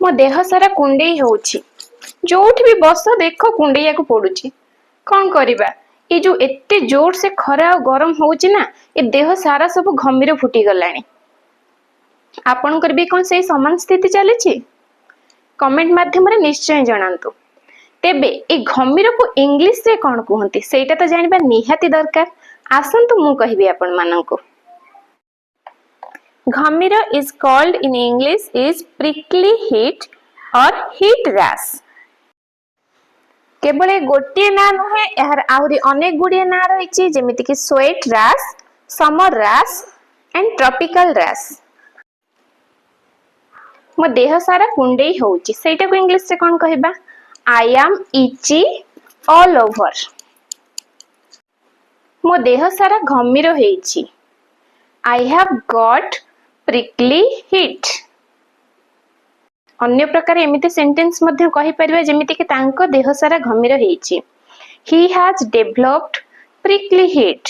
मो देह सारा कुंडई होउछि जोठी भी बस देख कुंडैया को पड़ुछि कौन करबा ये जो एते जोर से खरा और गरम होउछि ना ए देह सारा सब घमीर फुटी गलानी आपनकर भी कौन से समान स्थिति चली कमेंट माध्यम रे निश्चय जणांतु तेबे ए घमीर को इंग्लिश रे कौन कहंती सेटा तो जानिबा निहाती दरकार आसंतु मु कहबी आपन माननको घमीर is called in English is prickly heat और हीट रैश केवल गोटे ना नुहे यार आहुरी अनेक गुड़िए ना रही जेमिति कि sweat rash summer rash and tropical rash मो देह सारा कुंडई होउची सेटा को इंग्लिश से कौन कहबा I am itchy all over मो देह सारा घमीर हेइची I have got prickly heat अन्य प्रकार एमिति सेंटेंस मध्य कहि परिबा जेमिति कि तांको देह सारा घमीर हेइची he has developed prickly heat